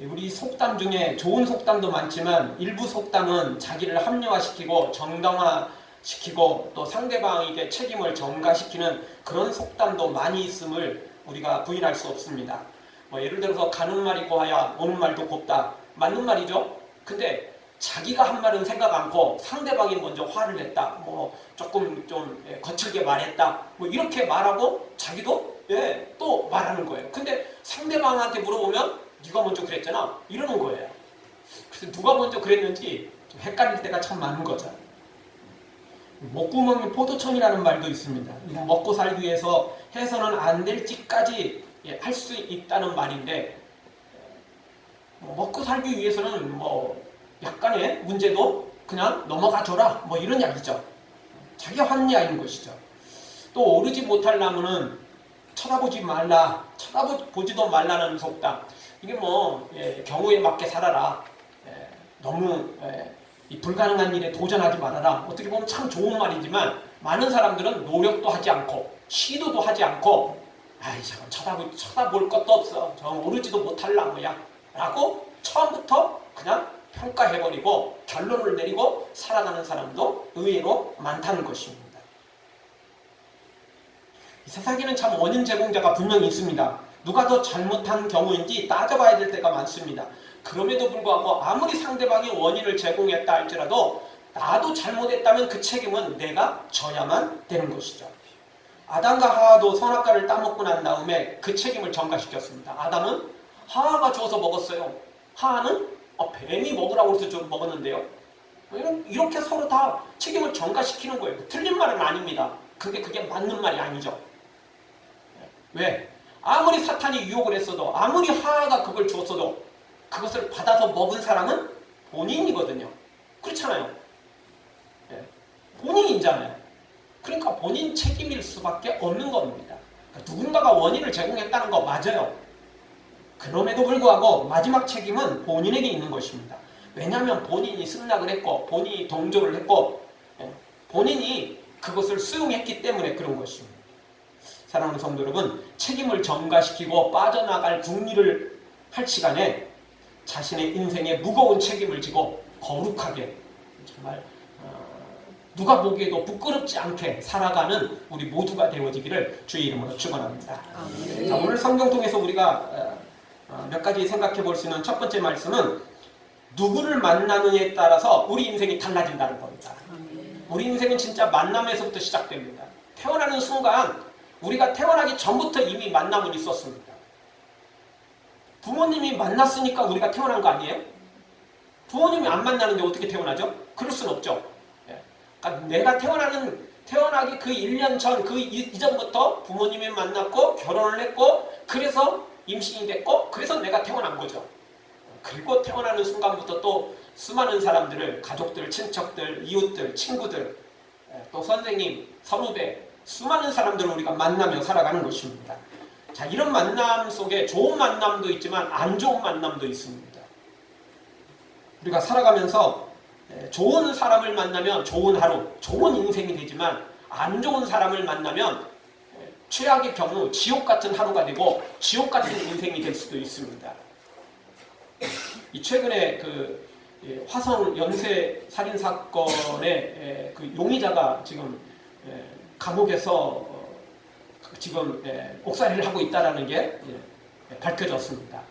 우리 속담 중에 좋은 속담도 많지만 일부 속담은 자기를 합리화시키고 정당화시키고 또 상대방에게 책임을 전가시키는 그런 속담도 많이 있음을 우리가 부인할 수 없습니다. 예를 들어서 가는 말이 고와야 오는 말도 곱다. 맞는 말이죠. 근데 자기가 한 말은 생각 않고 상대방이 먼저 화를 냈다. 조금 좀 거칠게 말했다. 이렇게 말하고 자기도 또 말하는 거예요. 근데 상대방한테 물어보면 네가 먼저 그랬잖아. 이러는 거예요. 그래서 누가 먼저 그랬는지 좀 헷갈릴 때가 참 많은 거죠. 목구멍이 포도청이라는 말도 있습니다. 이건 먹고 살기 위해서 해서는 안 될 짓까지 할 수 있다는 말인데 먹고 살기 위해서는 약간의 문제도 그냥 넘어가 줘라 이런 이야기죠. 자기 합리화인 것이죠. 또 오르지 못할 나무는 쳐다보지 말라, 쳐다보지도 말라는 속담. 이게 경우에 맞게 살아라. 너무 이 불가능한 일에 도전하지 말아라. 어떻게 보면 참 좋은 말이지만 많은 사람들은 노력도 하지 않고 시도도 하지 않고 저건 쳐다볼 것도 없어. 저건 오르지도 못할 나무야. 라고 처음부터 그냥 평가해버리고 결론을 내리고 살아가는 사람도 의외로 많다는 것입니다. 이 세상에는 참 원인 제공자가 분명히 있습니다. 누가 더 잘못한 경우인지 따져봐야 될 때가 많습니다. 그럼에도 불구하고 아무리 상대방이 원인을 제공했다 할지라도 나도 잘못했다면 그 책임은 내가 져야만 되는 것이죠. 아담과 하와도 선악과를 따먹고 난 다음에 그 책임을 전가시켰습니다. 아담은 하와가 주어서 먹었어요. 하와는 뱀이 먹으라고 해서 좀 먹었는데요. 이렇게 서로 다 책임을 전가시키는 거예요. 틀린 말은 아닙니다. 근데 그게 맞는 말이 아니죠. 왜? 아무리 사탄이 유혹을 했어도 아무리 하하가 그걸 주었어도 그것을 받아서 먹은 사람은 본인이거든요. 그렇잖아요. 본인이잖아요. 그러니까 본인 책임일 수밖에 없는 겁니다. 그러니까 누군가가 원인을 제공했다는 거 맞아요. 그럼에도 불구하고 마지막 책임은 본인에게 있는 것입니다. 왜냐하면 본인이 승낙을 했고 본인이 동조를 했고 본인이 그것을 수용했기 때문에 그런 것입니다. 사랑하는 성도 여러분, 책임을 전가시키고 빠져나갈 궁리를 할 시간에 자신의 인생에 무거운 책임을 지고 거룩하게 정말 누가 보기에도 부끄럽지 않게 살아가는 우리 모두가 되어지기를 주의 이름으로 축원합니다. 자, 오늘 성경 통해서 우리가 몇 가지 생각해 볼 수 있는 첫 번째 말씀은 누구를 만나느냐에 따라서 우리 인생이 달라진다는 겁니다. 우리 인생은 진짜 만남에서부터 시작됩니다. 태어나는 순간 우리가 태어나기 전부터 이미 만남은 있었습니다. 부모님이 만났으니까 우리가 태어난 거 아니에요? 부모님이 안 만나는데 어떻게 태어나죠? 그럴 수는 없죠. 그러니까 내가 태어나기 그 1년 전, 그 이전부터 부모님이 만났고 결혼을 했고 그래서 임신이 됐고 그래서 내가 태어난 거죠. 그리고 태어나는 순간부터 또 수많은 사람들을 가족들, 친척들, 이웃들, 친구들, 또 선생님, 선후배 수많은 사람들을 우리가 만나며 살아가는 것입니다. 자, 이런 만남 속에 좋은 만남도 있지만 안 좋은 만남도 있습니다. 우리가 살아가면서 좋은 사람을 만나면 좋은 하루, 좋은 인생이 되지만 안 좋은 사람을 만나면 최악의 경우 지옥 같은 하루가 되고 지옥 같은 인생이 될 수도 있습니다. 이 최근에 그 화성 연쇄 살인 사건의 그 용의자가 지금 감옥에서 지금 옥살이를 하고 있다는 게 밝혀졌습니다.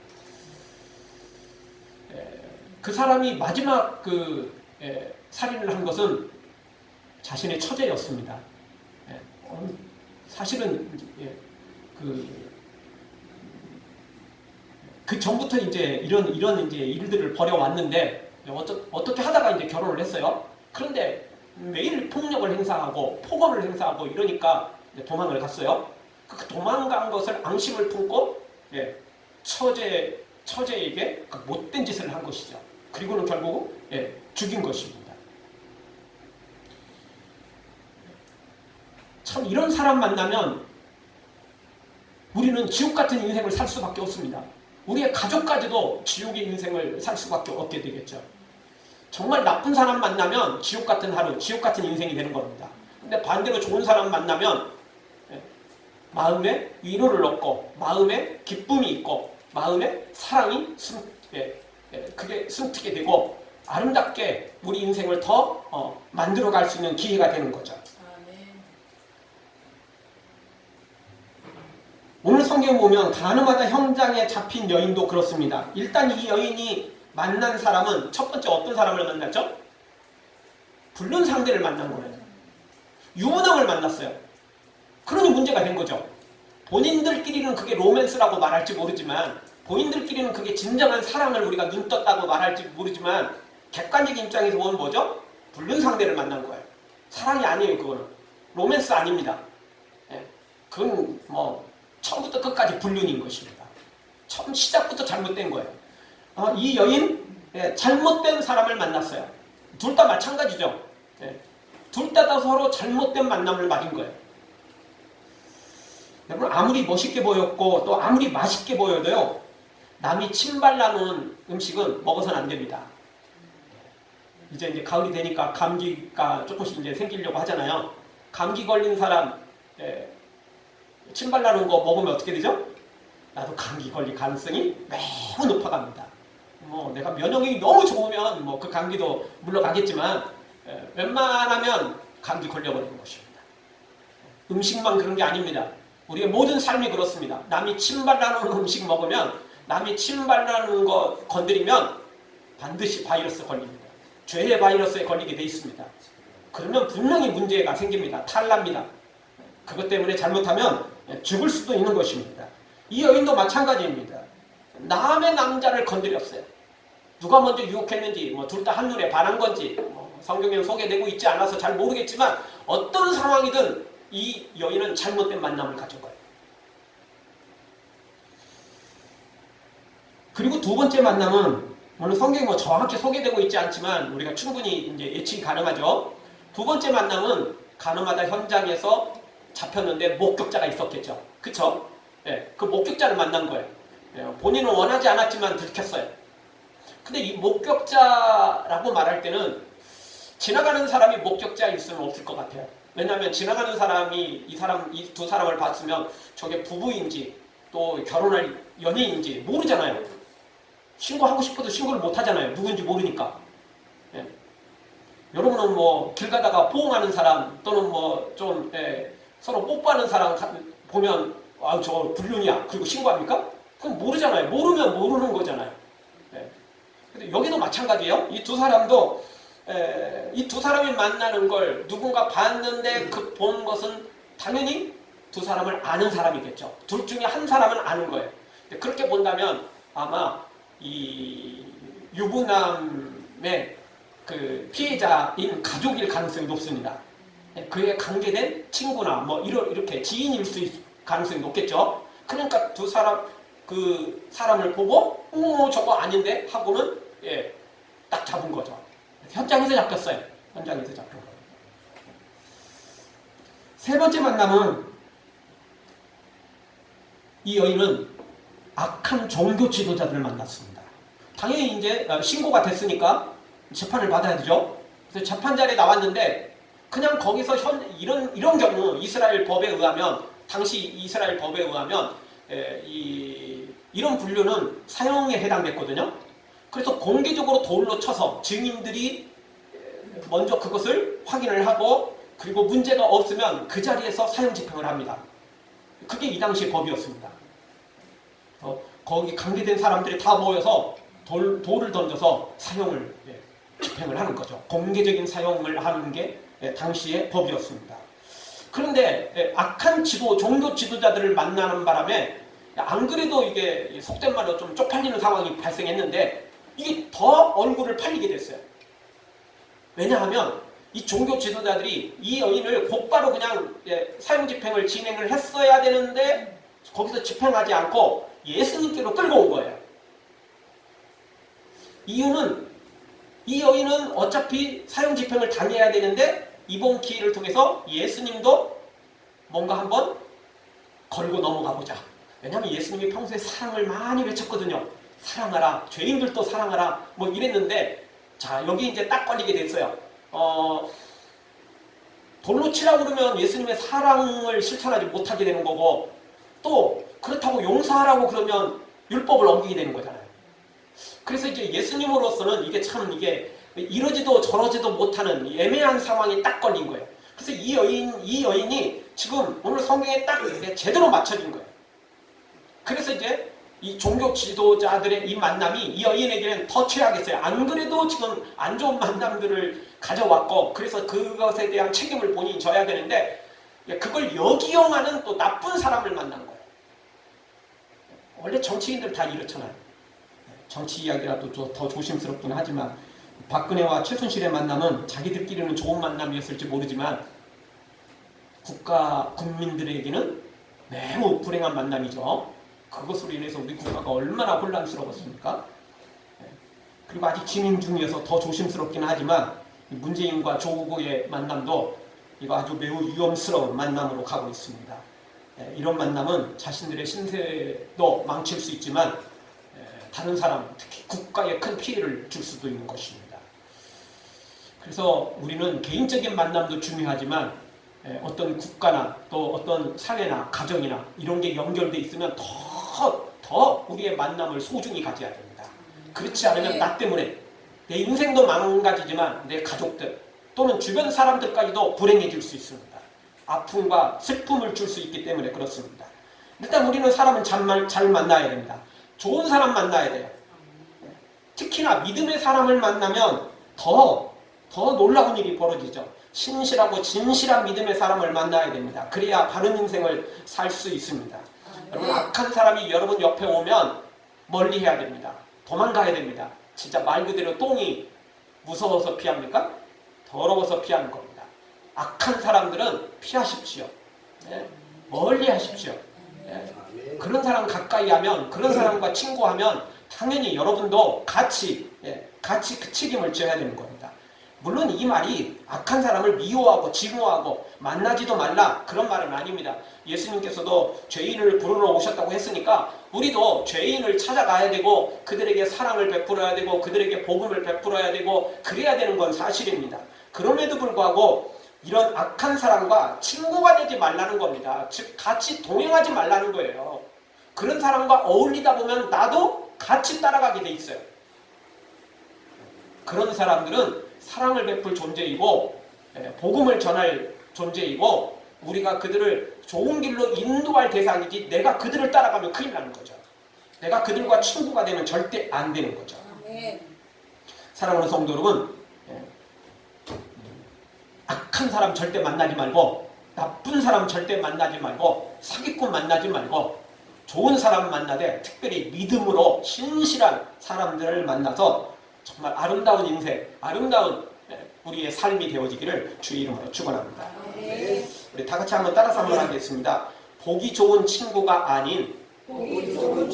그 사람이 마지막 살인을 한 것은 자신의 처제였습니다. 사실은 그 전부터 이제 이런 이제 일들을 벌여왔는데 어떻게 하다가 이제 결혼을 했어요. 그런데 매일 폭력을 행사하고 폭언을 행사하고 이러니까 도망을 갔어요. 그 도망간 것을 앙심을 품고 처제에게 못된 짓을 한 것이죠. 그리고는 결국 죽인 것입니다. 참 이런 사람 만나면 우리는 지옥 같은 인생을 살 수밖에 없습니다. 우리의 가족까지도 지옥의 인생을 살 수밖에 없게 되겠죠. 정말 나쁜 사람 만나면 지옥 같은 하루, 지옥 같은 인생이 되는 겁니다. 근데 반대로 좋은 사람 만나면 마음에 위로를 얻고 마음에 기쁨이 있고 마음에 사랑이 그게 숨트게 되고 아름답게 우리 인생을 더 만들어갈 수 있는 기회가 되는 거죠. 오늘 성경 보면 가늠하다 현장에 잡힌 여인도 그렇습니다. 일단 이 여인이 만난 사람은 첫 번째 어떤 사람을 만났죠? 불륜 상대를 만난 거예요. 유부남을 만났어요. 그러니 문제가 된 거죠. 본인들끼리는 그게 로맨스라고 말할지 모르지만, 본인들끼리는 그게 진정한 사랑을 우리가 눈 떴다고 말할지 모르지만, 객관적인 입장에서 보면 뭐죠? 불륜 상대를 만난 거예요. 사랑이 아니에요. 그거는 로맨스 아닙니다. 그건 처음부터 끝까지 불륜인 것입니다. 처음 시작부터 잘못된 거예요. 이 여인 잘못된 사람을 만났어요. 둘 다 마찬가지죠. 둘 다 서로 잘못된 만남을 맞은 거예요. 여러분, 아무리 멋있게 보였고 또 아무리 맛있게 보여도요, 남이 침발 나놓은 음식은 먹어서는 안 됩니다. 이제 가을이 되니까 감기가 조금씩 이제 생기려고 하잖아요. 감기 걸린 사람 침발 나는 거 먹으면 어떻게 되죠? 나도 감기 걸릴 가능성이 매우 높아갑니다. 내가 면역력이 너무 좋으면 그 감기도 물러가겠지만 웬만하면 감기 걸려버리는 것입니다. 음식만 그런 게 아닙니다. 우리의 모든 삶이 그렇습니다. 남이 침발 나는 음식 먹으면, 남이 침발 나는 거 건드리면 반드시 바이러스 걸립니다. 죄의 바이러스에 걸리게 돼 있습니다. 그러면 분명히 문제가 생깁니다. 탈납니다. 그것 때문에 잘못하면 죽을 수도 있는 것입니다. 이 여인도 마찬가지입니다. 남의 남자를 건드렸어요. 누가 먼저 유혹했는지, 둘 다 한눈에 반한 건지 성경에는 소개되고 있지 않아서 잘 모르겠지만, 어떤 상황이든 이 여인은 잘못된 만남을 가진 거예요. 그리고 두 번째 만남은, 물론 성경이 정확히 소개되고 있지 않지만 우리가 충분히 이제 예측이 가능하죠. 두 번째 만남은 가늠하다 현장에서 잡혔는데 목격자가 있었겠죠. 그쵸? 그 목격자를 만난 거예요. 본인은 원하지 않았지만 들켰어요. 근데 이 목격자라고 말할 때는 지나가는 사람이 목격자일 수는 없을 것 같아요. 왜냐하면 지나가는 사람이 이 두 사람을 봤으면 저게 부부인지 또 결혼할 연인인지 모르잖아요. 신고하고 싶어도 신고를 못 하잖아요. 누군지 모르니까. 여러분은 길 가다가 포옹하는 사람 또는 좀 서로 뽀뽀하는 사람 보면 저거 불륜이야. 그리고 신고합니까? 그럼 모르잖아요. 모르면 모르는 거잖아요. 근데 여기도 마찬가지예요. 이 두 사람도 이 두 사람이 만나는 걸 누군가 봤는데 그 본 것은 당연히 두 사람을 아는 사람이겠죠. 둘 중에 한 사람은 아는 거예요. 그렇게 본다면 아마 이 유부남의 그 피해자인 가족일 가능성이 높습니다. 그에 관계된 친구나 이렇게 지인일 수 있을 가능성이 높겠죠. 그러니까 두 사람 그 사람을 보고 저거 아닌데 하고는 딱 잡은 거죠. 현장에서 잡혔어요. 현장에서 잡힌 거예요. 세 번째 만남은, 이 여인은 악한 종교 지도자들을 만났습니다. 당연히 이제 신고가 됐으니까 재판을 받아야 되죠. 그래서 재판 자리에 나왔는데 그냥 거기서 이런 경우 이스라엘 법에 의하면, 당시 이스라엘 법에 의하면 이런 분류는 사형에 해당됐거든요. 그래서 공개적으로 돌로 쳐서 증인들이 먼저 그것을 확인을 하고, 그리고 문제가 없으면 그 자리에서 사형 집행을 합니다. 그게 이 당시의 법이었습니다. 거기 관계된 사람들이 다 모여서 돌을 던져서 사형을 집행을 하는 거죠. 공개적인 사형을 하는 게 당시의 법이었습니다. 그런데 악한 종교 지도자들을 만나는 바람에, 안 그래도 이게 속된 말로 좀 쪽팔리는 상황이 발생했는데 이게 더 얼굴을 팔리게 됐어요. 왜냐하면 이 종교 지도자들이 이 여인을 곧바로 그냥 사형 집행을 진행을 했어야 되는데 거기서 집행하지 않고 예수님께로 끌고 온 거예요. 이유는 이 여인은 어차피 사형 집행을 당해야 되는데 이번 기회를 통해서 예수님도 뭔가 한번 걸고 넘어가 보자. 왜냐하면 예수님이 평소에 사랑을 많이 외쳤거든요. 사랑하라, 죄인들도 사랑하라, 이랬는데, 자, 여기 이제 딱 걸리게 됐어요. 돌로 치라고 그러면 예수님의 사랑을 실천하지 못하게 되는 거고, 또 그렇다고 용서하라고 그러면 율법을 어기게 되는 거잖아요. 그래서 이제 예수님으로서는 이게 참 이게 이러지도 저러지도 못하는 애매한 상황이 딱 걸린 거예요. 그래서 이 여인이 지금 오늘 성경에 딱 제대로 맞춰진 거예요. 그래서 이제 이 종교 지도자들의 이 만남이 이 여인에게는 더 최악이었어요. 안 그래도 지금 안 좋은 만남들을 가져왔고, 그래서 그것에 대한 책임을 본인이 져야 되는데, 그걸 역이용하는 또 나쁜 사람을 만난 거예요. 원래 정치인들 다 이렇잖아요. 정치 이야기라도 더 조심스럽긴 하지만, 박근혜와 최순실의 만남은 자기들끼리는 좋은 만남이었을지 모르지만 국민들에게는 매우 불행한 만남이죠. 그것으로 인해서 우리 국가가 얼마나 혼란스러웠습니까? 그리고 아직 진행 중이어서 더 조심스럽긴 하지만 문재인과 조국의 만남도 이거 아주 매우 위험스러운 만남으로 가고 있습니다. 이런 만남은 자신들의 신세도 망칠 수 있지만 다른 사람, 특히 국가에 큰 피해를 줄 수도 있는 것입니다. 그래서 우리는 개인적인 만남도 중요하지만 어떤 국가나 또 어떤 사회나 가정이나 이런 게 연결돼 있으면 더 우리의 만남을 소중히 가져야 됩니다. 그렇지 않으면 나 때문에 내 인생도 망가지지만 내 가족들 또는 주변 사람들까지도 불행해질 수 있습니다. 아픔과 슬픔을 줄 수 있기 때문에 그렇습니다. 일단 우리는 사람은 잘 만나야 됩니다. 좋은 사람 만나야 돼요. 특히나 믿음의 사람을 만나면 더 놀라운 일이 벌어지죠. 신실하고 진실한 믿음의 사람을 만나야 됩니다. 그래야 바른 인생을 살 수 있습니다. 여러분, 악한 사람이 여러분 옆에 오면 멀리 해야 됩니다. 도망가야 됩니다. 진짜 말 그대로 똥이 무서워서 피합니까? 더러워서 피하는 겁니다. 악한 사람들은 피하십시오. 멀리 하십시오. 그런 사람 가까이 하면, 그런 사람과 친구하면 당연히 여러분도 같이 그 책임을 져야 되는 겁니다. 물론 이 말이 악한 사람을 미워하고 증오하고 만나지도 말라 그런 말은 아닙니다. 예수님께서도 죄인을 부르러 오셨다고 했으니까 우리도 죄인을 찾아가야 되고 그들에게 사랑을 베풀어야 되고 그들에게 복음을 베풀어야 되고 그래야 되는 건 사실입니다. 그럼에도 불구하고 이런 악한 사람과 친구가 되지 말라는 겁니다. 즉 같이 동행하지 말라는 거예요. 그런 사람과 어울리다 보면 나도 같이 따라가게 돼 있어요. 그런 사람들은 사랑을 베풀 존재이고 복음을 전할 존재이고 우리가 그들을 좋은 길로 인도할 대상이지 내가 그들을 따라가면 큰일 나는 거죠. 내가 그들과 친구가 되면 절대 안 되는 거죠. 사랑하는 성도 여러분, 악한 사람 절대 만나지 말고 나쁜 사람 절대 만나지 말고 사기꾼 만나지 말고 좋은 사람 만나되 특별히 믿음으로 신실한 사람들을 만나서 정말 아름다운 인생, 아름다운 우리의 삶이 되어지기를 주의 이름으로 축원합니다. 우리 다 같이 한번 따라서 한번 하겠습니다. 보기 좋은 친구가 아닌 좋은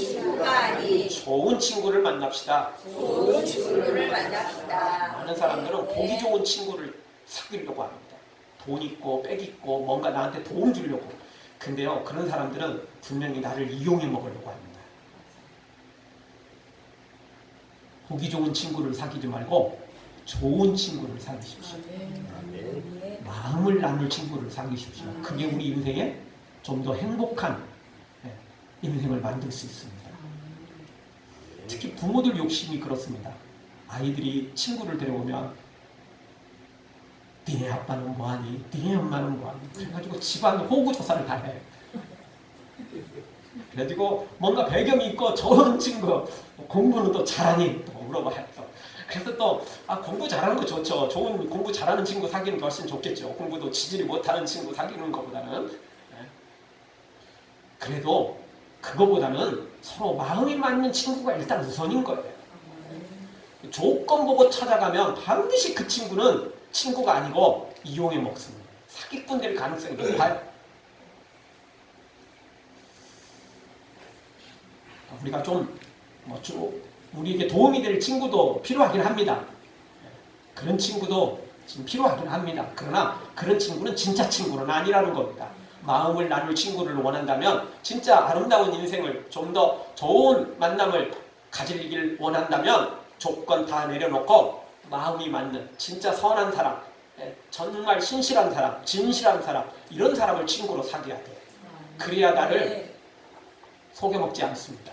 친구를 만납시다. 많은 사람들은 보기 좋은 친구를 사귀려고 합니다. 돈 있고 빽 있고 뭔가 나한테 도움 주려고. 근데요, 그런 사람들은 분명히 나를 이용해 먹으려고 합니다. 보기 좋은 친구를 사귀지 말고 좋은 친구를 사귀십시오. 마음을 나눌 친구를 사귀십시오. 그게 우리 인생에 좀 더 행복한 인생을 만들 수 있습니다. 특히 부모들 욕심이 그렇습니다. 아이들이 친구를 데려오면 니네 아빠는 뭐하니? 니네 엄마는 뭐하니? 그래가지고 집안 호구조사를 다 해요. 그래가지고 뭔가 배경이 있고 좋은 친구, 공부는 또 잘하니? 또 물어봐요. 그래서 또 공부 잘하는 거 좋죠. 좋은 공부 잘하는 친구 사귀는 게 훨씬 좋겠죠. 공부도 지질이 못하는 친구 사귀는 것보다는. 그래도 그거보다는 서로 마음이 맞는 친구가 일단 우선인 거예요. 조건 보고 찾아가면 반드시 그 친구는 친구가 아니고 이용해 먹습니다. 사기꾼 될 가능성이 높아요. 우리가 우리에게 도움이 될 친구도 필요하긴 합니다. 그런 친구도 지금 필요하긴 합니다. 그러나 그런 친구는 진짜 친구는 아니라는 겁니다. 마음을 나눌 친구를 원한다면, 진짜 아름다운 인생을 좀 더 좋은 만남을 가지길 원한다면 조건 다 내려놓고 마음이 맞는 진짜 선한 사람, 정말 신실한 사람, 진실한 사람, 이런 사람을 친구로 사귀어야 돼요. 그래야 나를 속여먹지 않습니다.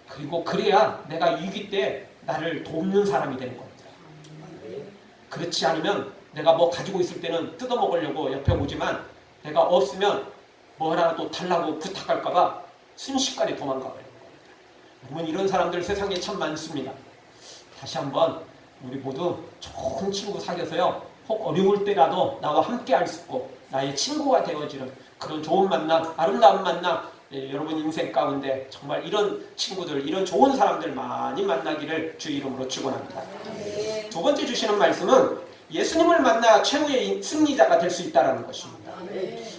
그리고 그래야 내가 위기 때 나를 돕는 사람이 되는 겁니다. 그렇지 않으면 내가 뭐 가지고 있을 때는 뜯어먹으려고 옆에 오지만 내가 없으면 뭐라도 달라고 부탁할까봐 순식간에 도망가 버려요. 여러분, 이런 사람들 세상에 참 많습니다. 다시 한번 우리 모두 좋은 친구 사귀어서요, 혹 어려울 때라도 나와 함께 할 수 있고 나의 친구가 되어지는 그런 좋은 만남, 아름다운 만남, 여러분 인생 가운데 정말 이런 친구들, 이런 좋은 사람들 많이 만나기를 주 이름으로 축원합니다. 두 번째 주시는 말씀은 예수님을 만나 최후의 승리자가 될 수 있다는 것입니다.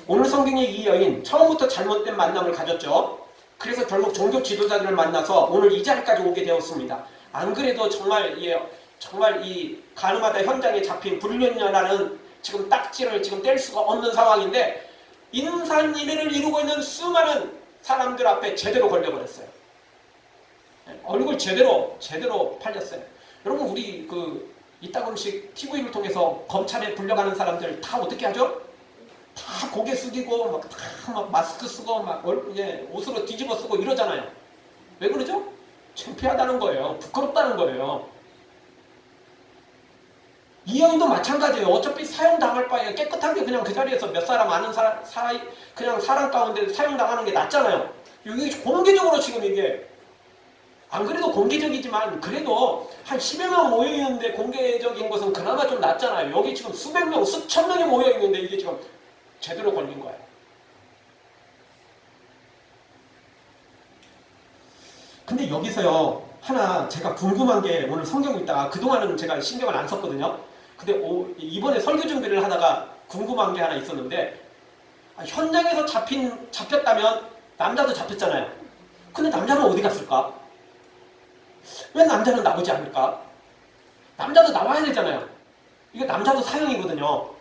오늘 성경의 이 여인, 처음부터 잘못된 만남을 가졌죠. 그래서 결국 종교 지도자들을 만나서 오늘 이 자리까지 오게 되었습니다. 안 그래도 정말 이 가늠하다 현장에 잡힌 불륜녀라는 지금 딱지를 지금 뗄 수가 없는 상황인데, 인산인해를 이루고 있는 수많은 사람들 앞에 제대로 걸려버렸어요. 얼굴 제대로 팔렸어요. 여러분, 우리 이따금씩 TV를 통해서 검찰에 불려가는 사람들 다 어떻게 하죠? 다 고개 숙이고 막 마스크 쓰고 막 옷으로 뒤집어 쓰고 이러잖아요. 왜 그러죠? 창피하다는 거예요. 부끄럽다는 거예요. 이 여인도 마찬가지예요. 어차피 사형당할 바에 깨끗하게 그냥 그 자리에서 몇 사람 아는 사이 그냥 사람 가운데 사형당하는 게 낫잖아요. 여기 공개적으로 지금 이게 안 그래도 공개적이지만 그래도 한 10여 명 모여있는데 공개적인 것은 그나마 좀 낫잖아요. 여기 지금 수백 명, 수천 명이 모여있는데 이게 지금 제대로 걸린 거예요. 근데 여기서요, 하나 제가 궁금한 게, 오늘 성경 읽다가 그동안은 제가 신경을 안 썼거든요. 근데 이번에 설교 준비를 하다가 궁금한 게 하나 있었는데, 현장에서 잡혔다면 남자도 잡혔잖아요. 근데 남자는 어디 갔을까? 왜 남자는 나오지 않을까? 남자도 나와야 되잖아요. 이거 남자도 사형이거든요.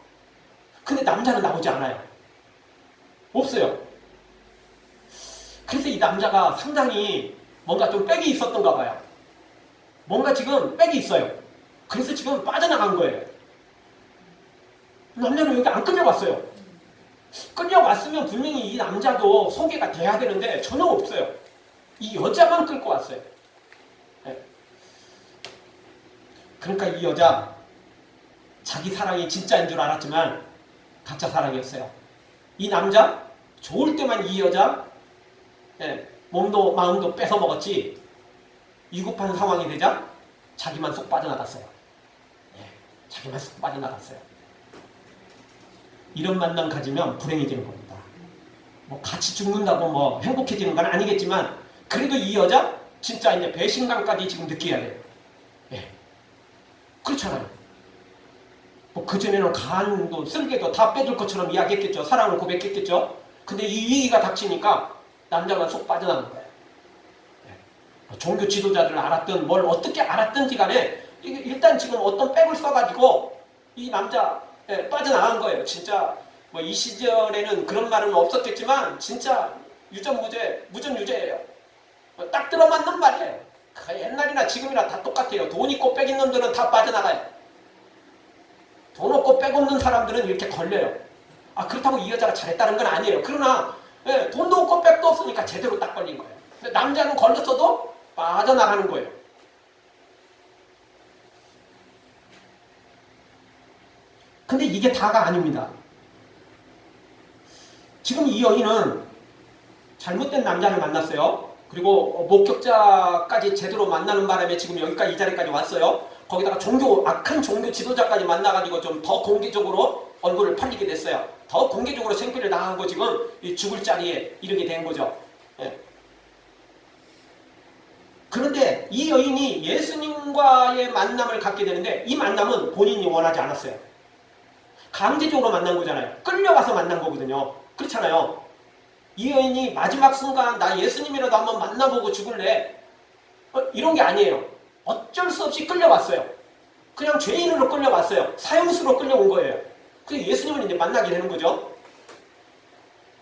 근데 남자는 나오지 않아요. 없어요. 그래서 이 남자가 상당히 뭔가 좀 빽이 있었던가 봐요. 뭔가 지금 빽이 있어요. 그래서 지금 빠져나간 거예요. 남자는 여기 안 끌려왔어요. 끌려왔으면 분명히 이 남자도 소개가 돼야 되는데 전혀 없어요. 이 여자만 끌고 왔어요. 네. 그러니까 이 여자, 자기 사랑이 진짜인 줄 알았지만 가짜 사랑이었어요. 이 남자 좋을 때만 이 여자 몸도 마음도 뺏어 먹었지, 위급한 상황이 되자 자기만 쏙 빠져나갔어요. 자기만 쏙 빠져나갔어요. 이런 만남 가지면 불행해지는 겁니다. 뭐 같이 죽는다고 뭐 행복해지는 건 아니겠지만 그래도 이 여자 진짜 이제 배신감까지 지금 느껴야 돼요. 그렇잖아요. 뭐 그전에는 간도 쓸개도 다 빼줄 것처럼 이야기했겠죠. 사랑을 고백했겠죠. 근데 이 위기가 닥치니까 남자만 속 빠져나간 거예요. 종교 지도자들을 알았든 뭘 어떻게 알았든지 간에 일단 지금 어떤 백을 써가지고 이 남자 빠져나간 거예요. 진짜 뭐 이 시절에는 그런 말은 없었겠지만 진짜 무전유죄예요. 딱 들어맞는 말이에요. 옛날이나 지금이나 다 똑같아요. 돈 있고 백 있는 놈들은 다 빠져나가요. 돈 없고 백 없는 사람들은 이렇게 걸려요. 그렇다고 이 여자가 잘했다는 건 아니에요. 그러나 돈도 없고 백도 없으니까 제대로 딱 걸린 거예요. 근데 남자는 걸렸어도 빠져나가는 거예요. 근데 이게 다가 아닙니다. 지금 이 여인은 잘못된 남자를 만났어요. 그리고 목격자까지 제대로 만나는 바람에 지금 여기까지 이 자리까지 왔어요. 거기다가 악한 종교 지도자까지 만나가지고 좀 더 공개적으로 얼굴을 팔리게 됐어요. 더 공개적으로 생피를 당하고 지금 죽을 자리에 이르게 된 거죠. 그런데 이 여인이 예수님과의 만남을 갖게 되는데 이 만남은 본인이 원하지 않았어요. 강제적으로 만난 거잖아요. 끌려가서 만난 거거든요. 그렇잖아요. 이 여인이 마지막 순간 나 예수님이라도 한번 만나보고 죽을래, 이런 게 아니에요. 어쩔 수 없이 끌려왔어요. 그냥 죄인으로 끌려왔어요. 사형수로 끌려온 거예요. 그래서 예수님을 이제 만나게 되는 거죠.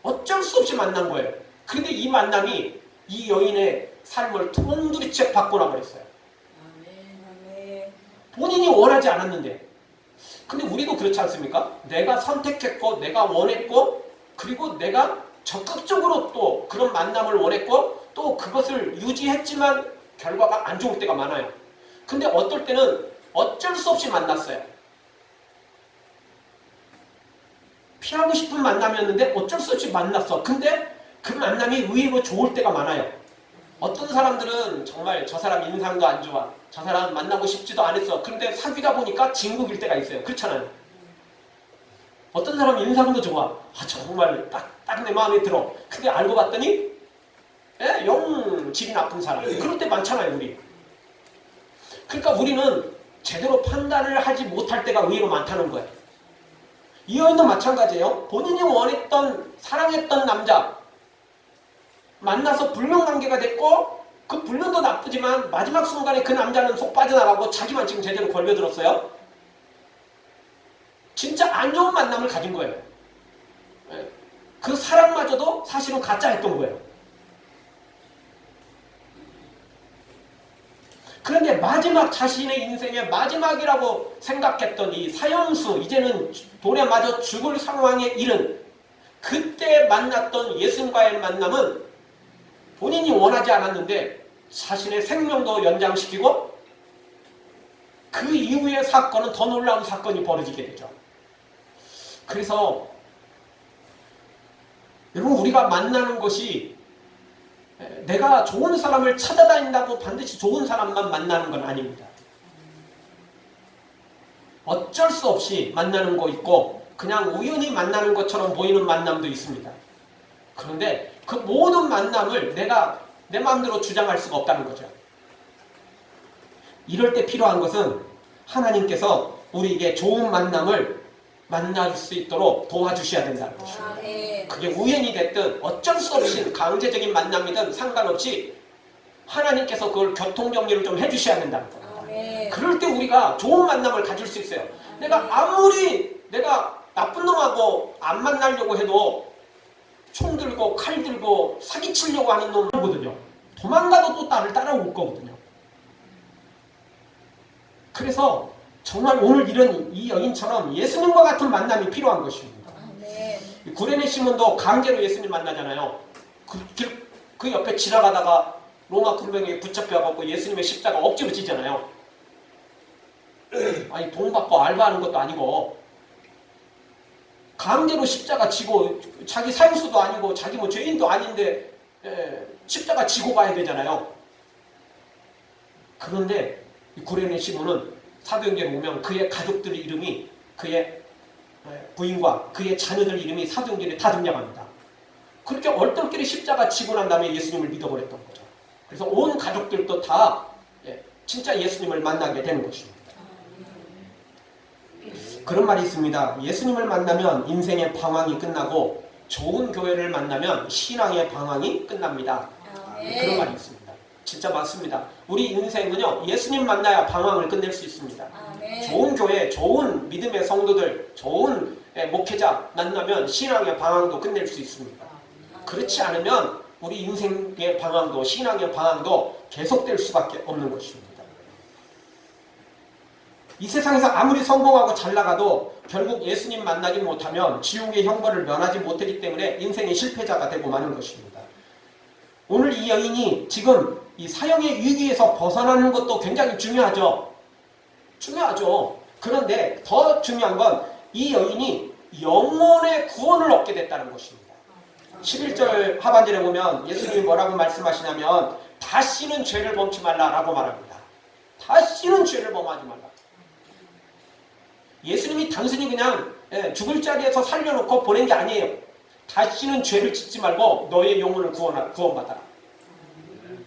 어쩔 수 없이 만난 거예요. 그런데 이 만남이 이 여인의 삶을 통두리째 바꿔놔 버렸어요. 본인이 원하지 않았는데. 근데 우리도 그렇지 않습니까? 내가 선택했고 내가 원했고 그리고 내가 적극적으로 또 그런 만남을 원했고 또 그것을 유지했지만 결과가 안 좋을 때가 많아요. 근데 어떨 때는 어쩔 수 없이 만났어요. 피하고 싶은 만남이었는데 어쩔 수 없이 만났어. 근데 그 만남이 의외로 좋을 때가 많아요. 어떤 사람들은 정말 저 사람 인상도 안 좋아. 저 사람 만나고 싶지도 않았어. 그런데 사귀다 보니까 진국일 때가 있어요. 그렇잖아요. 어떤 사람 인상도 좋아. 아, 정말 딱 내 마음에 들어. 근데 알고 봤더니 영 질이 나쁜 사람. 그럴 때 많잖아요, 우리. 그러니까 우리는 제대로 판단을 하지 못할 때가 의외로 많다는 거예요. 이 여인도 마찬가지예요. 본인이 원했던, 사랑했던 남자 만나서 불륜관계가 됐고 그 불륜도 나쁘지만 마지막 순간에 그 남자는 속 빠져나가고 자기만 지금 제대로 걸려들었어요. 진짜 안 좋은 만남을 가진 거예요. 그 사랑마저도 사실은 가짜였던 거예요. 그런데 마지막 자신의 인생의 마지막이라고 생각했던 이 사형수, 이제는 돌에 맞아 죽을 상황에 이른 그때 만났던 예수님과의 만남은 본인이 원하지 않았는데 자신의 생명도 연장시키고 그 이후의 사건은 더 놀라운 사건이 벌어지게 되죠. 그래서 여러분, 우리가 만나는 것이 내가 좋은 사람을 찾아다닌다고 반드시 좋은 사람만 만나는 건 아닙니다. 어쩔 수 없이 만나는 거 있고 그냥 우연히 만나는 것처럼 보이는 만남도 있습니다. 그런데 그 모든 만남을 내가 내 마음대로 주장할 수가 없다는 거죠. 이럴 때 필요한 것은 하나님께서 우리에게 좋은 만남을 만날 수 있도록 도와주셔야 된다는 것입니다. 그게 우연이 됐든 어쩔 수 없이 강제적인 만남이든 상관없이 하나님께서 그걸 교통정리를 좀 해주셔야 된다는 거예요. 그럴 때 우리가 좋은 만남을 가질 수 있어요. 내가 아무리 내가 나쁜 놈하고 안 만나려고 해도 총 들고 칼 들고 사기치려고 하는 놈이거든요. 도망가도 또 나를 따라올 거거든요. 그래서 정말 오늘 이런 이 여인처럼 예수님과 같은 만남이 필요한 것입니다. 구레네 시몬도 강제로 예수님 만나잖아요. 그 옆에 지나가다가 로마 군병에게 붙잡혀갖고 예수님의 십자가 억지로 지잖아요. 아니, 돈 받고 알바하는 것도 아니고 강제로 십자가 지고, 자기 사형수도 아니고 자기 뭐 죄인도 아닌데 십자가 지고 가야 되잖아요. 그런데 구레네 시몬은 사도행전에 보면 그의 가족들 이름이, 그의 부인과 그의 자녀들 이름이 사도행전에 다 등장합니다. 그렇게 얼떨결에 십자가 지고 난 다음에 예수님을 믿어버렸던 거죠. 그래서 온 가족들도 다 진짜 예수님을 만나게 되는 것입니다. 그런 말이 있습니다. 예수님을 만나면 인생의 방황이 끝나고 좋은 교회를 만나면 신앙의 방황이 끝납니다. 그런 말이 있습니다. 진짜 맞습니다. 우리 인생은요, 예수님 만나야 방황을 끝낼 수 있습니다. 좋은 교회, 좋은 믿음의 성도들, 좋은 목회자 만나면 신앙의 방황도 끝낼 수 있습니다. 그렇지 않으면 우리 인생의 방황도, 신앙의 방황도 계속될 수밖에 없는 것입니다. 이 세상에서 아무리 성공하고 잘 나가도 결국 예수님 만나지 못하면 지옥의 형벌을 면하지 못하기 때문에 인생의 실패자가 되고 마는 것입니다. 오늘 이 여인이 지금 이 사형의 위기에서 벗어나는 것도 굉장히 중요하죠. 그런데 더 중요한 건 이 여인이 영혼의 구원을 얻게 됐다는 것입니다. 11절 하반절에 보면 예수님이 뭐라고 말씀하시냐면 다시는 죄를 범치 말라라고 말합니다. 다시는 죄를 범하지 말라. 예수님이 단순히 그냥 죽을 자리에서 살려놓고 보낸 게 아니에요. 다시는 죄를 짓지 말고 너의 영혼을 구원받아라.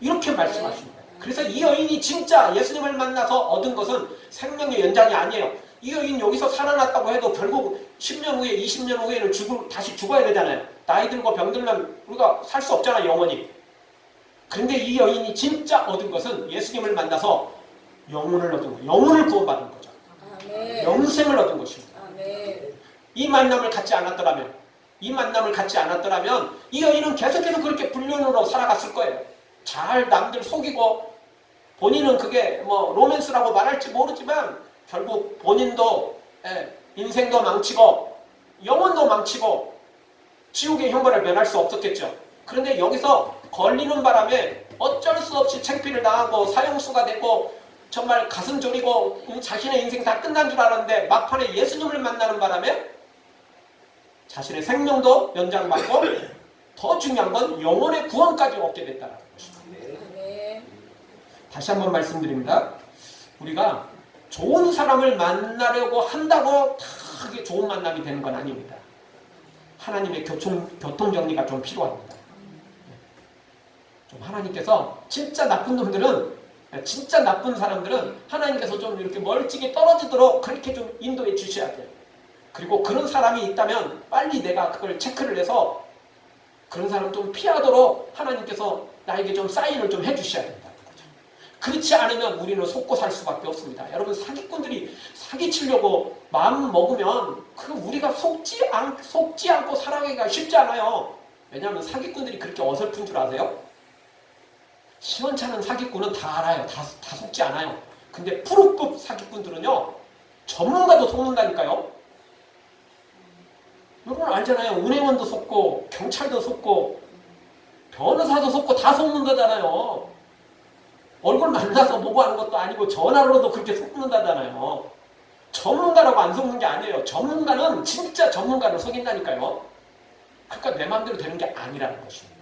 이렇게 말씀하십니다. 그래서 이 여인이 진짜 예수님을 만나서 얻은 것은 생명의 연장이 아니에요. 이 여인 여기서 살아났다고 해도 결국 10년 후에 20년 후에는 다시 죽어야 되잖아요. 나이 들고 병들면 우리가 살 수 없잖아요, 영원히. 그런데 이 여인이 진짜 얻은 것은 예수님을 만나서 영혼을 얻은 거예요. 영혼을 구원받은 거죠. 영생을 얻은 것입니다. 이 만남을 갖지 않았더라면 이 여인은 계속해서 그렇게 불륜으로 살아갔을 거예요. 잘 남들 속이고 본인은 그게 뭐 로맨스라고 말할지 모르지만 결국 본인도 인생도 망치고 영혼도 망치고 지옥의 형벌을 면할 수 없었겠죠. 그런데 여기서 걸리는 바람에 어쩔 수 없이 창피를 당하고 사형수가 되고 정말 가슴 졸이고 자신의 인생 다 끝난 줄 알았는데 막판에 예수님을 만나는 바람에 자신의 생명도 연장받고 더 중요한 건 영혼의 구원까지 얻게 됐다는 것입니다. 다시 한번 말씀드립니다. 우리가 좋은 사람을 만나려고 한다고 다 그게 좋은 만남이 되는 건 아닙니다. 하나님의 교통정리가 좀 필요합니다. 좀 하나님께서 진짜 나쁜 놈들은, 진짜 나쁜 사람들은 하나님께서 좀 이렇게 멀찍이 떨어지도록 그렇게 좀 인도해 주셔야 돼요. 그리고 그런 사람이 있다면 빨리 내가 그걸 체크를 해서 그런 사람 좀 피하도록 하나님께서 나에게 좀 사인을 좀 해주셔야 된다는 거죠. 그렇지 않으면 우리는 속고 살 수밖에 없습니다. 여러분, 사기꾼들이 사기치려고 마음 먹으면 그 우리가 속지 않고 살아가기가 쉽지 않아요. 왜냐하면 사기꾼들이 그렇게 어설픈 줄 아세요? 시원찮은 사기꾼은 다 알아요. 다 속지 않아요. 근데 프로급 사기꾼들은요, 전문가도 속는다니까요. 여러분 알잖아요. 은행원도 속고 경찰도 속고 변호사도 속고 다 속는다잖아요. 얼굴 만나서 보고 하는 것도 아니고 전화로도 그렇게 속는다잖아요. 전문가라고 안 속는 게 아니에요. 전문가는 진짜 전문가를 속인다니까요. 그러니까 내 마음대로 되는 게 아니라는 것입니다.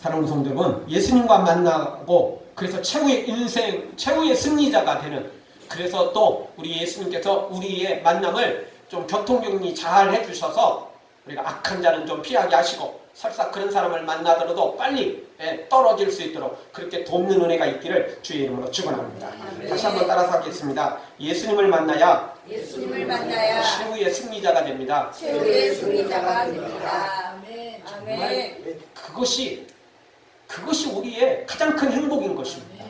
사랑하는 성도 여러분, 예수님과 만나고 그래서 최후의 인생, 최후의 승리자가 되는, 그래서 또 우리 예수님께서 우리의 만남을 좀 교통정리 잘 해주셔서 우리가 악한 자는 좀 피하게 하시고 설사 그런 사람을 만나더라도 빨리 떨어질 수 있도록 그렇게 돕는 은혜가 있기를 주의 이름으로 축원합니다. 다시 한번 따라서 하겠습니다. 예수님을 만나야 최후의 승리자가 됩니다. 최후의 승리자가 됩니다. 아멘. 정말 그것이 우리의 가장 큰 행복인 것입니다.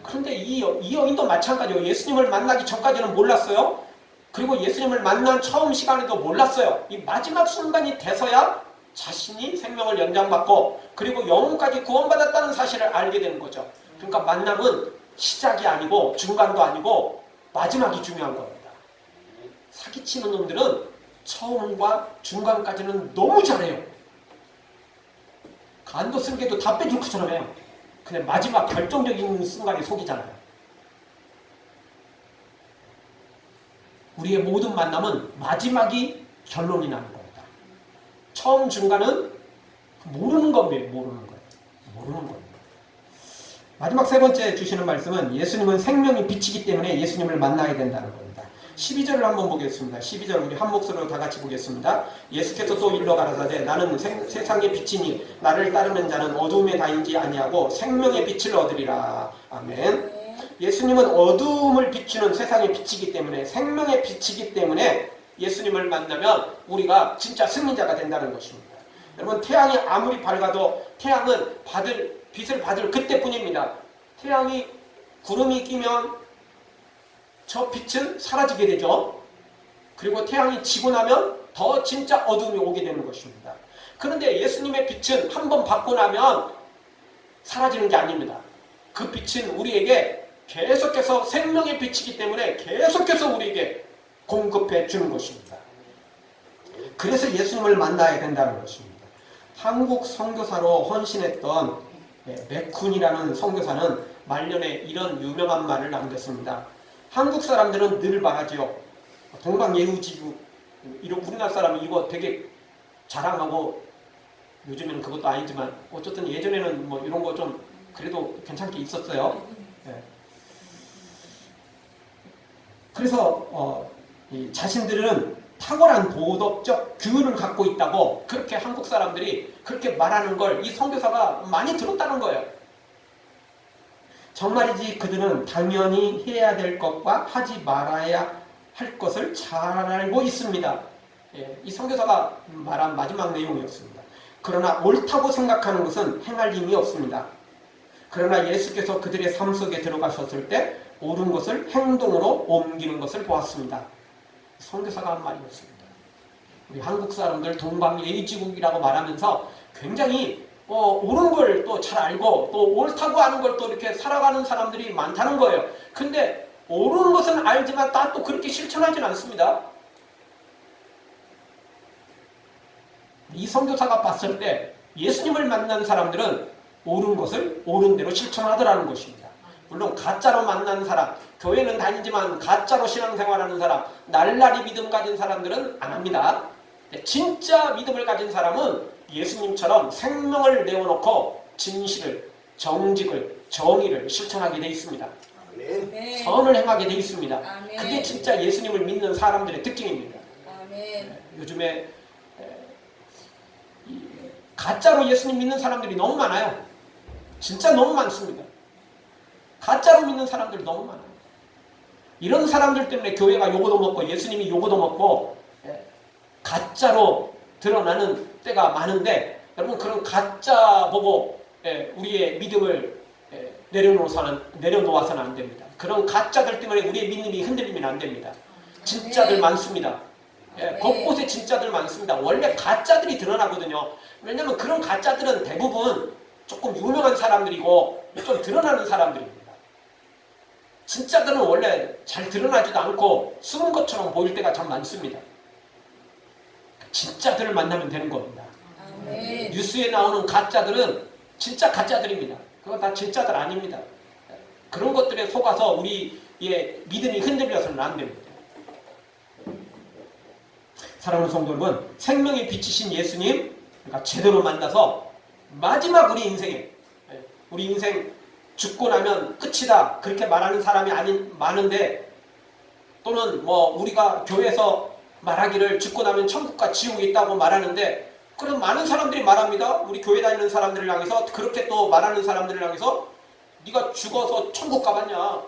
그런데 이 여인도 마찬가지예요. 예수님을 만나기 전까지는 몰랐어요. 그리고 예수님을 만난 처음 시간에도 몰랐어요. 이 마지막 순간이 돼서야 자신이 생명을 연장받고 그리고 영혼까지 구원받았다는 사실을 알게 되는 거죠. 그러니까 만남은 시작이 아니고 중간도 아니고 마지막이 중요한 겁니다. 사기치는 놈들은 처음과 중간까지는 너무 잘해요. 간도 쓸개도 다 빼줄 것처럼 해요. 근데 마지막 결정적인 순간에 속이잖아요. 우리의 모든 만남은 마지막이 결론이 나는 겁니다. 처음 중간은 모르는 겁니다. 모르는 겁니다. 마지막 세 번째 주시는 말씀은 예수님은 생명이 빛이기 때문에 예수님을 만나야 된다는 겁니다. 12절을 한번 보겠습니다. 12절 우리 한 목소리로 다 같이 보겠습니다. 예수께서 또 일러 가라사대 나는 세상의 빛이니 나를 따르는 자는 어두움에 다니지 아니하고 생명의 빛을 얻으리라. 아멘. 예수님은 어두움을 비추는 세상의 빛이기 때문에, 생명의 빛이기 때문에 예수님을 만나면 우리가 진짜 승리자가 된다는 것입니다. 여러분, 태양이 아무리 밝아도 태양은 빛을 받을 그때뿐입니다. 태양이 구름이 끼면 저 빛은 사라지게 되죠. 그리고 태양이 지고 나면 더 진짜 어둠이 오게 되는 것입니다. 그런데 예수님의 빛은 한번 받고 나면 사라지는 게 아닙니다. 그 빛은 우리에게 계속해서 생명의 빛이기 때문에 계속해서 우리에게 공급해 주는 것입니다. 그래서 예수님을 만나야 된다는 것입니다. 한국 선교사로 헌신했던 맥쿤이라는 선교사는 말년에 이런 유명한 말을 남겼습니다. 한국 사람들은 늘 말하지요. 동방예우지구, 우리나라 사람이 이거 되게 자랑하고, 요즘에는 그것도 아니지만 어쨌든 예전에는 뭐 이런 거 좀 그래도 괜찮게 있었어요. 네. 그래서 자신들은 탁월한 도덕적 규율을 갖고 있다고 그렇게 한국 사람들이 그렇게 말하는 걸 이 선교사가 많이 들었다는 거예요. 정말이지 그들은 당연히 해야 될 것과 하지 말아야 할 것을 잘 알고 있습니다. 이 선교사가 말한 마지막 내용이었습니다. 그러나 옳다고 생각하는 것은 행할 힘이 없습니다. 그러나 예수께서 그들의 삶 속에 들어가셨을 때 옳은 것을 행동으로 옮기는 것을 보았습니다. 선교사가 한 말이었습니다. 우리 한국 사람들 동방예의지국이라고 말하면서 굉장히 옳은 걸 또 잘 알고 또 옳다고 하는 걸 또 이렇게 살아가는 사람들이 많다는 거예요. 근데 옳은 것은 알지만 다 또 그렇게 실천하지는 않습니다. 이 선교사가 봤을 때 예수님을 만난 사람들은 옳은 것을 옳은 대로 실천하더라는 것입니다. 물론 가짜로 만난 사람, 교회는 다니지만 가짜로 신앙생활하는 사람, 날라리 믿음 가진 사람들은 안 합니다. 진짜 믿음을 가진 사람은 예수님처럼 생명을 내어놓고 진실을, 정직을, 정의를 실천하게 돼 있습니다. 아멘. 선을 행하게 돼 있습니다. 아멘. 그게 진짜 예수님을 믿는 사람들의 특징입니다. 아멘. 요즘에 가짜로 예수님 믿는 사람들이 너무 많아요. 진짜 너무 많습니다. 가짜로 믿는 사람들 너무 많아요. 이런 사람들 때문에 교회가 요거도 먹고 예수님이 요거도 먹고 가짜로 드러나는 때가 많은데, 여러분 그런 가짜 보고 우리의 믿음을 내려놓아서는 안 됩니다. 그런 가짜들 때문에 우리의 믿음이 흔들리면 안 됩니다. 진짜들 많습니다. 곳곳에 진짜들 많습니다. 원래 가짜들이 드러나거든요. 왜냐하면 그런 가짜들은 대부분 조금 유명한 사람들이고 좀 드러나는 사람들입니다. 진짜들은 원래 잘 드러나지도 않고 숨은 것처럼 보일 때가 참 많습니다. 진짜들을 만나면 되는 겁니다. 아멘. 뉴스에 나오는 가짜들은 진짜 가짜들입니다. 그건 다 진짜들 아닙니다. 그런 것들에 속아서 우리의 믿음이 흔들려서는 안 됩니다. 사랑하는 성도 여러분, 생명의 빛이신 예수님 우리가 제대로 만나서 마지막 우리 인생 죽고 나면 끝이다 그렇게 말하는 사람이 많은데, 또는 우리가 교회에서 말하기를 죽고 나면 천국과 지옥이 있다고 말하는데, 그럼 많은 사람들이 말합니다. 우리 교회 다니는 사람들을 향해서, 그렇게 또 말하는 사람들을 향해서 네가 죽어서 천국 가봤냐?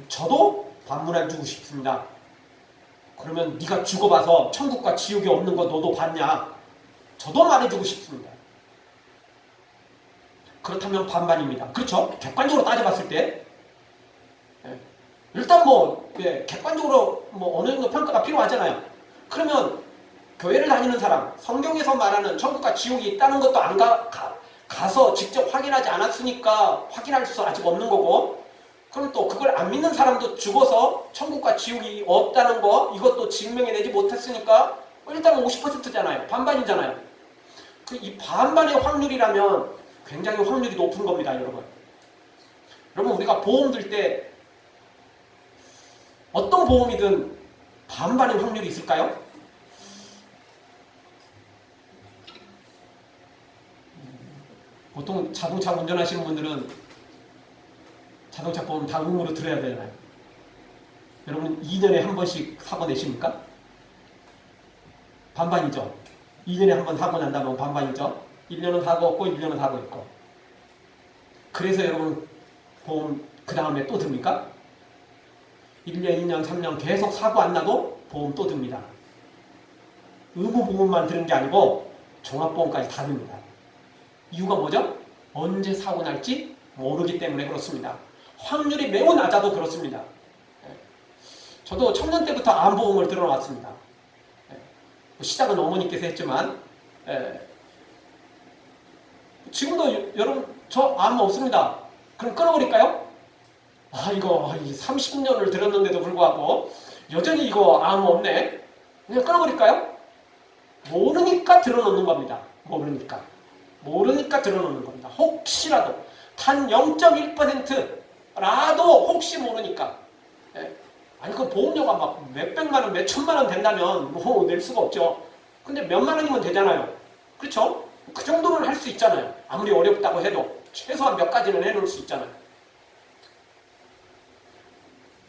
저도 반문해주고 싶습니다. 그러면 네가 죽어봐서 천국과 지옥이 없는 거 너도 봤냐? 저도 말해주고 싶습니다. 그렇다면 반반입니다. 그렇죠? 객관적으로 따져봤을 때 일단 객관적으로 어느 정도 평가가 필요하잖아요. 그러면 교회를 다니는 사람, 성경에서 말하는 천국과 지옥이 있다는 것도 안 가서 직접 확인하지 않았으니까 확인할 수 아직 없는 거고, 그럼 또 그걸 안 믿는 사람도 죽어서 천국과 지옥이 없다는 거 이것도 증명해내지 못했으니까 일단은 50%잖아요. 반반이잖아요. 이 반반의 확률이라면 굉장히 확률이 높은 겁니다, 여러분. 여러분, 우리가 보험 들 때 어떤 보험이든 반반의 확률이 있을까요? 보통 자동차 운전하시는 분들은 자동차 보험 다 의무로 들어야 되잖아요. 여러분 2년에 한 번씩 사고 내십니까? 반반이죠. 2년에 한 번 사고 난다면 반반이죠. 1년은 사고 없고 1년은 사고 있고. 그래서 여러분 보험 그 다음에 또 듭니까? 1년, 2년, 3년 계속 사고 안 나도 보험 또 듭니다. 의무보험만 드는 게 아니고 종합보험까지 다 듭니다. 이유가 뭐죠? 언제 사고 날지 모르기 때문에 그렇습니다. 확률이 매우 낮아도 그렇습니다. 저도 청년 때부터 암보험을 들어놨습니다. 시작은 어머니께서 했지만 지금도 여러분 저 암 없습니다. 그럼 끊어버릴까요? 이거 30년을 들었는데도 불구하고 여전히 이거 암 없네. 그냥 끊어버릴까요? 모르니까 들어놓는 겁니다. 모르니까 들어놓는 겁니다. 혹시라도 단 0.1%라도 혹시 모르니까. 아니 그 보험료가 막 몇백만 원, 몇천만 원 된다면 낼 수가 없죠. 근데 몇만 원이면 되잖아요. 그렇죠? 그 정도는 할 수 있잖아요. 아무리 어렵다고 해도 최소한 몇 가지는 해놓을 수 있잖아요.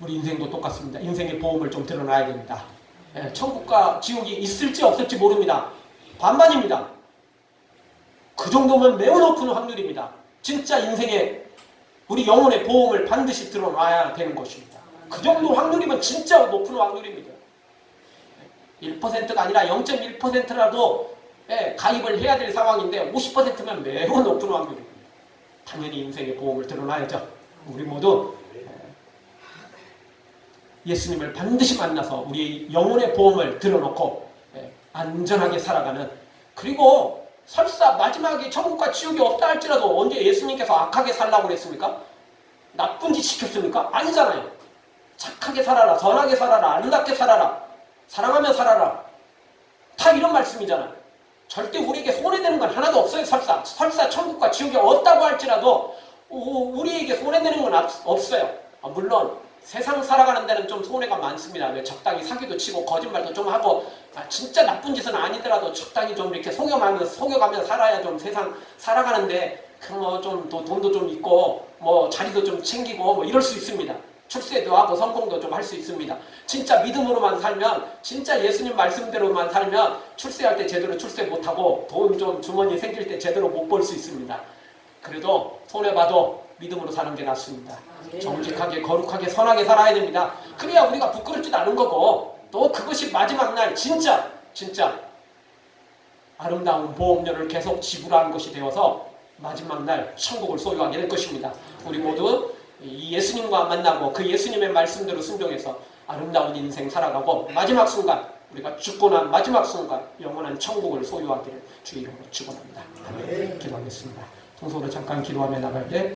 우리 인생도 똑같습니다. 인생의 보험을 좀 들어놔야 됩니다. 천국과 지옥이 있을지 없을지 모릅니다. 반반입니다. 그 정도면 매우 높은 확률입니다. 진짜 인생의 우리 영혼의 보험을 반드시 들어놔야 되는 것입니다. 그 정도 확률이면 진짜 높은 확률입니다. 1%가 아니라 0.1%라도 가입을 해야 될 상황인데 50%면 매우 높은 확률입니다. 당연히 인생의 보험을 들어놔야죠. 우리 모두 예수님을 반드시 만나서 우리의 영혼의 보험을 들어놓고 안전하게 살아가는, 그리고 설사 마지막에 천국과 지옥이 없다 할지라도 언제 예수님께서 악하게 살라고 그랬습니까? 나쁜 짓 시켰습니까? 아니잖아요. 착하게 살아라, 선하게 살아라, 아름답게 살아라, 사랑하며 살아라, 다 이런 말씀이잖아요. 절대 우리에게 손해되는 건 하나도 없어요. 설사 천국과 지옥이 없다고 할지라도 우리에게 손해되는 건 없어요. 물론 세상 살아가는 데는 좀 손해가 많습니다. 왜 적당히 사기도 치고 거짓말도 좀 하고 진짜 나쁜 짓은 아니더라도 적당히 좀 이렇게 속여가며 살아야 좀 세상 살아가는데 좀 돈도 좀 있고 뭐 자리도 좀 챙기고 뭐 이럴 수 있습니다. 출세도 하고 성공도 좀 할 수 있습니다. 진짜 믿음으로만 살면, 진짜 예수님 말씀대로만 살면 출세할 때 제대로 출세 못하고 돈 좀 주머니 생길 때 제대로 못 벌 수 있습니다. 그래도 손해봐도 믿음으로 사는 게 낫습니다. 정직하게 거룩하게 선하게 살아야 됩니다. 그래야 우리가 부끄럽지도 않은 거고 또 그것이 마지막 날 진짜 아름다운 보험료를 계속 지불하는 것이 되어서 마지막 날 천국을 소유하게 될 것입니다. 우리 모두 이 예수님과 만나고 그 예수님의 말씀대로 순종해서 아름다운 인생 살아가고 마지막 순간 우리가 죽고 난 마지막 순간 영원한 천국을 소유하기를 주의 이름으로 축원합니다. 기도하겠습니다. 통속으로 잠깐 기도하며 나갈 때